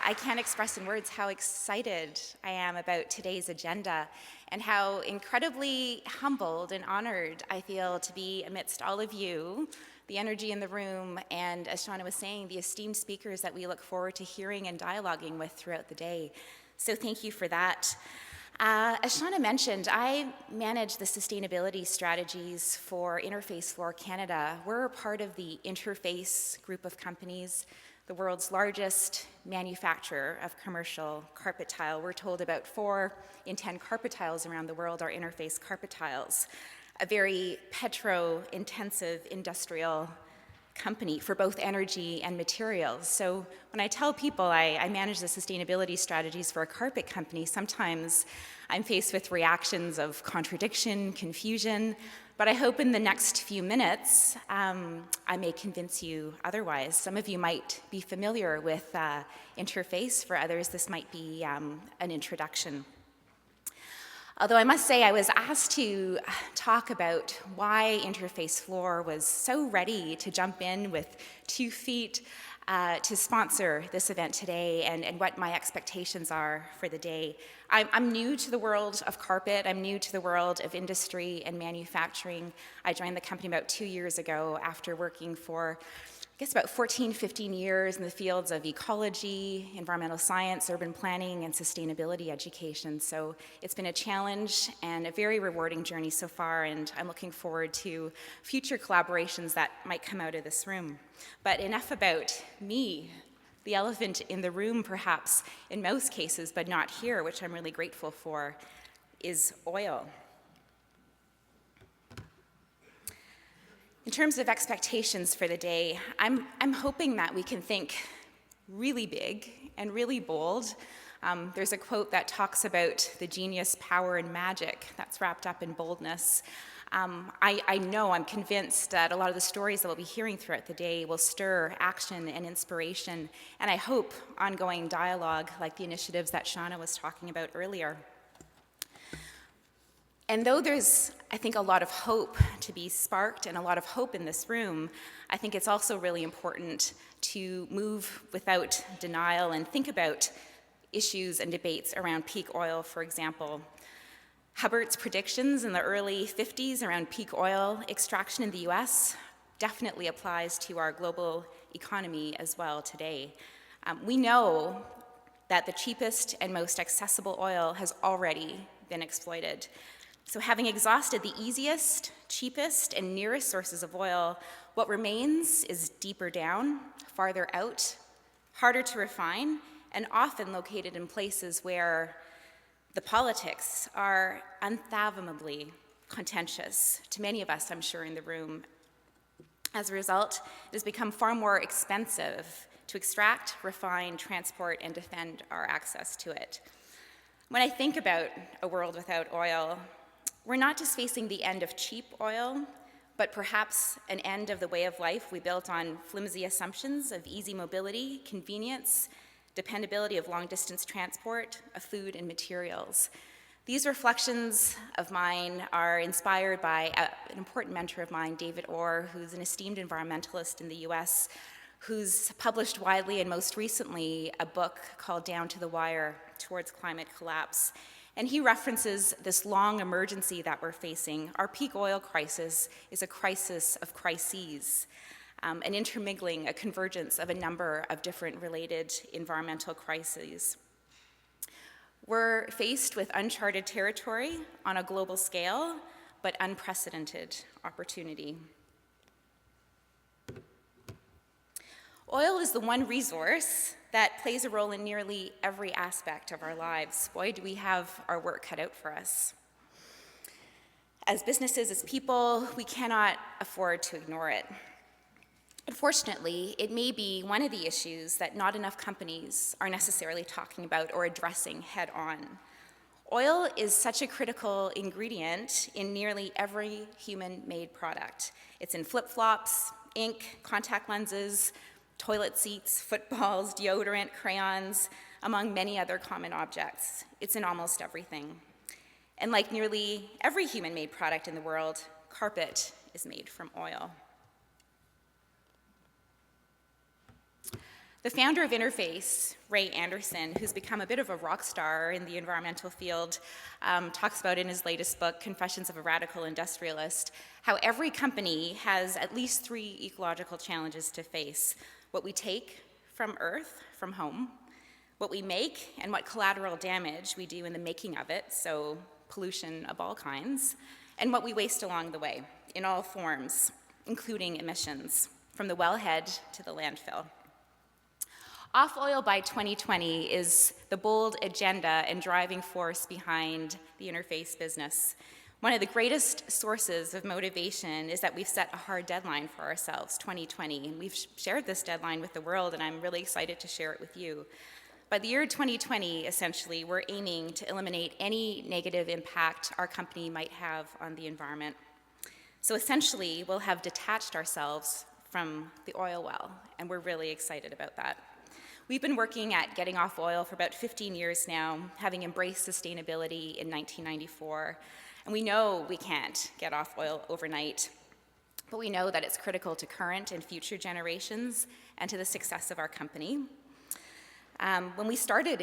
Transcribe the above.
I can't express in words how excited I am about today's agenda and how incredibly humbled and honored I feel to be amidst all of you, the energy in the room, and as Shauna was saying, the esteemed speakers that we look forward to hearing and dialoguing with throughout the day. So thank you for that. As Shauna mentioned, I manage the sustainability strategies for Interface Floor Canada. We're a part of the Interface group of companies, the world's largest manufacturer of commercial carpet tile. We're told about 4 in 10 carpet tiles around the world are Interface carpet tiles, a very petro-intensive industrial company for both energy and materials. So when I tell people I manage the sustainability strategies for a carpet company, sometimes I'm faced with reactions of contradiction, confusion, but I hope in the next few minutes I may convince you otherwise. Some of you might be familiar with Interface. For others, this might be an introduction. Although I must say I was asked to talk about why Interface Floor was so ready to jump in with 2 feet to sponsor this event today and what my expectations are for the day. I'm new to the world of carpet. I'm new to the world of industry and manufacturing. I joined the company about 2 years ago after working for, I guess, about 14, 15 years in the fields of ecology, environmental science, urban planning, and sustainability education. So it's been a challenge and a very rewarding journey so far, and I'm looking forward to future collaborations that might come out of this room. But enough about me. The elephant in the room, perhaps, in most cases, but not here, which I'm really grateful for, is oil. In terms of expectations for the day, I'm hoping that we can think really big and really bold There's a quote that talks about the genius, power, and magic that's wrapped up in boldness. I'm convinced that a lot of the stories that we'll be hearing throughout the day will stir action and inspiration, and I hope ongoing dialogue like the initiatives that Shauna was talking about earlier. And though there's, I think, a lot of hope to be sparked and a lot of hope in this room, I think it's also really important to move without denial and think about issues and debates around peak oil, for example. Hubbert's predictions in the early 50s around peak oil extraction in the US definitely applies to our global economy as well today. We know that the cheapest and most accessible oil has already been exploited. So having exhausted the easiest, cheapest, and nearest sources of oil, what remains is deeper down, farther out, harder to refine, and often located in places where the politics are unfathomably contentious to many of us, I'm sure, in the room. As a result, it has become far more expensive to extract, refine, transport, and defend our access to it. When I think about a world without oil, we're not just facing the end of cheap oil, but perhaps an end of the way of life we built on flimsy assumptions of easy mobility, convenience, dependability of long-distance transport, of food and materials. These reflections of mine are inspired by an important mentor of mine, David Orr, who's an esteemed environmentalist in the US, who's published widely and most recently a book called Down to the Wire, Towards Climate Collapse. And he references this long emergency that we're facing. Our peak oil crisis is a crisis of crises, an intermingling, a convergence of a number of different related environmental crises. We're faced with uncharted territory on a global scale, but unprecedented opportunity. Oil is the one resource that plays a role in nearly every aspect of our lives. Boy, do we have our work cut out for us. As businesses, as people, we cannot afford to ignore it. Unfortunately, it may be one of the issues that not enough companies are necessarily talking about or addressing head on. Oil is such a critical ingredient in nearly every human-made product. It's in flip-flops, ink, contact lenses, toilet seats, footballs, deodorant, crayons, among many other common objects. It's in almost everything. And like nearly every human-made product in the world, carpet is made from oil. The founder of Interface, Ray Anderson, who's become a bit of a rock star in the environmental field, talks about in his latest book, Confessions of a Radical Industrialist, how every company has at least 3 ecological challenges to face: what we take from Earth, from home, what we make, and what collateral damage we do in the making of it, so pollution of all kinds, and what we waste along the way, in all forms, including emissions, from the wellhead to the landfill. Off oil by 2020 is the bold agenda and driving force behind the Interface business. One of the greatest sources of motivation is that we've set a hard deadline for ourselves, 2020, and we've shared this deadline with the world, and I'm really excited to share it with you. By the year 2020, essentially, we're aiming to eliminate any negative impact our company might have on the environment. So essentially, we'll have detached ourselves from the oil well, and we're really excited about that. We've been working at getting off oil for about 15 years now, having embraced sustainability in 1994. And we know we can't get off oil overnight, but we know that it's critical to current and future generations and to the success of our company. When we started in